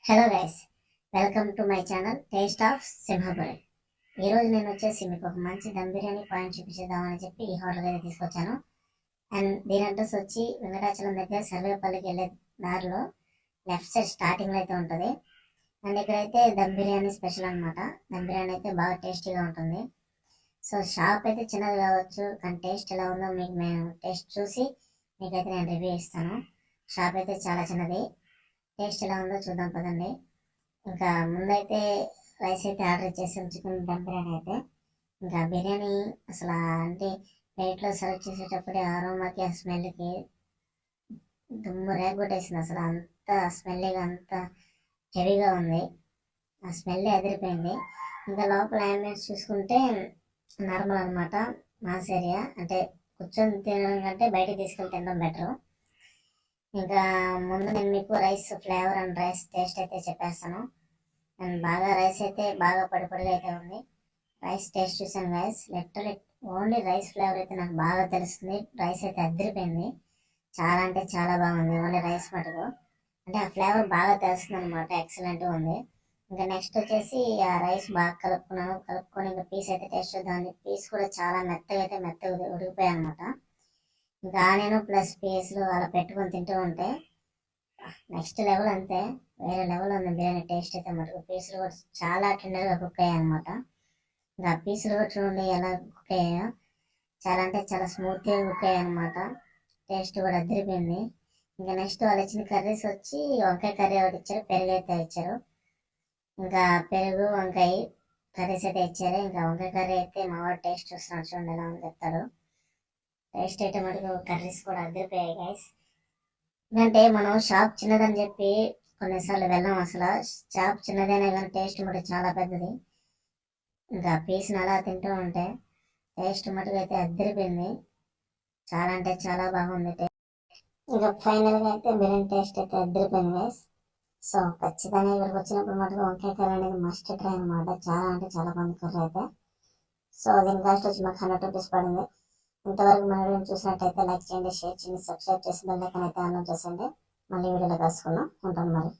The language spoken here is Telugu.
Hello guys, welcome to my channel taste of Simhapuri. ఈరోజు నేను వచ్చేసి మీకు ఒక మంచి దమ్ బిర్యానీ పాయింట్ చూపించేద్దామని చెప్పి ఈ హోటల్ అయితే తీసుకొచ్చాను. అండ్ దీని అడ్రస్ వచ్చి వెంకటాచలం దగ్గర సర్వేపల్లికి వెళ్ళే దారిలో లెఫ్ట్ సైడ్ స్టార్టింగ్లో అయితే ఉంటుంది. అండ్ ఇక్కడైతే దమ్ బిర్యానీ స్పెషల్ అనమాట. దమ్ బిర్యానీ అయితే బాగా టేస్టీగా ఉంటుంది. సో షాప్ అయితే చిన్నది కావచ్చు, కానీ టేస్ట్ ఎలా ఉందో మీకు మేము టేస్ట్ చూసి మీకైతే నేను రివ్యూ ఇస్తాను. షాప్ అయితే చాలా చిన్నది, టేస్ట్ ఎలా ఉందో చూద్దాం పదండి. ఇంకా ముందైతే రైస్ అయితే ఆర్డర్ చేసాం, చికెన్ దమ్ బిర్యానీ అయితే. ఇంకా బిర్యానీ అసలు అంటే ప్లేట్లో సర్వ్ చేసేటప్పుడు అరోమాకి ఆ స్మెల్కి దుమ్ము రేగొట్టేసింది. అసలు అంత స్మెల్గా అంత హెవీగా ఉంది, ఆ స్మెల్ ఎదిరిపోయింది. ఇంకా లోపల అంబియన్స్ చూసుకుంటే నార్మల్ అనమాట, మాస్ ఏరియా. అంటే కూర్చొని తినడం కంటే బయటకు తీసుకెళ్ళి తినడం బెటరు. ఇంకా ముందు నేను మీకు rice flavour and rice taste అయితే చెప్పేస్తాను. అండ్ బాగా రైస్ అయితే బాగా పొడి పొడిగా అయితే ఉంది. రైస్ టేస్ట్ చూసాను guys, literally only rice flavour అయితే నాకు బాగా తెలుస్తుంది. రైస్ అయితే అదిరిపోయింది, చాలా అంటే చాలా బాగుంది. ఓన్లీ రైస్ మటుకు అంటే ఆ ఫ్లేవర్ బాగా తెలుస్తుంది అనమాట, ఎక్సలెంట్గా ఉంది. ఇంకా నెక్స్ట్ వచ్చేసి ఆ రైస్ బాగా కలుపుకొని ఇంకా పీస్ అయితే టేస్ట్ చూద్దాం. పీస్ కూడా చాలా మెత్తగా ఉడికిపోయాయి అనమాట. ఇంకా ఆనియన్ ప్లస్ పీస్లు అలా పెట్టుకొని తింటూ ఉంటే నెక్స్ట్ లెవెల్, అంతే వేరే లెవెల్ ఉంది బిర్యానీ టేస్ట్ అయితే మటుకు. పీసులు కూడా చాలా టెండర్గా కుక్ అయ్యాయి అనమాట. ఇంకా పీసులు కూడా చూడండి ఎలా కుక్ అయ్యాయో, చాలా అంటే చాలా స్మూత్గా కుక్ అయ్యాయి అనమాట. టేస్ట్ కూడా అదిరిపోయింది. ఇంకా నెక్స్ట్ వాళ్ళు ఇచ్చిన కర్రీస్ వచ్చి వంకాయ కర్రీ ఒకటి ఇచ్చారు, పెరుగు అయితే ఇచ్చారు. ఇంకా పెరుగు వంకాయ కర్రీస్ అయితే ఇచ్చారు. ఇంకా వంకాయ కర్రీ అయితే మా వాడు టేస్ట్ చూస్తున్నాడు, చూడండి ఎలా ఉంది చెప్తాడు. టేస్ట్ అయితే మటుకు కర్రీస్ కూడా అదిరిపోయాయి గైస్. ఎందుకంటే మనం షాప్ చిన్నదని చెప్పి కొన్నిసార్లు వెళ్ళాం, అసలు షాప్ చిన్నదైనా కానీ టేస్ట్ మటుకు చాలా పెద్దది. ఇంకా పీస్ని అలా తింటూ ఉంటే టేస్ట్ మటుకు అయితే అదిరిపోయింది, చాలా అంటే చాలా బాగుంది. ఇంకా ఫైనల్గా అయితే బిర్యానీ టేస్ట్ అయితే అదిరిపోయింది గైస్. సో ఖచ్చితంగా ఇక్కడికి వచ్చినప్పుడు మటుకు వంకాయ కర్రీ అనేది మస్ట్ ట్రై అనమాట, చాలా అంటే చాలా మంది కర్రీ అయితే. సో దీని కాస్ట్ వచ్చి మాకు 100 రూపీస్ పడింది. ఇంతవరకు మన వీడియో చూసినట్టయితే లైక్ చేయండి, షేర్ చేయండి, సబ్స్క్రైబ్ చేసి బెల్ ఐకాన్ అయితే ఆన్ చేసేయండి. మళ్ళీ వీడియోలో కలుసుకుందాం, ఉంటాను మరి.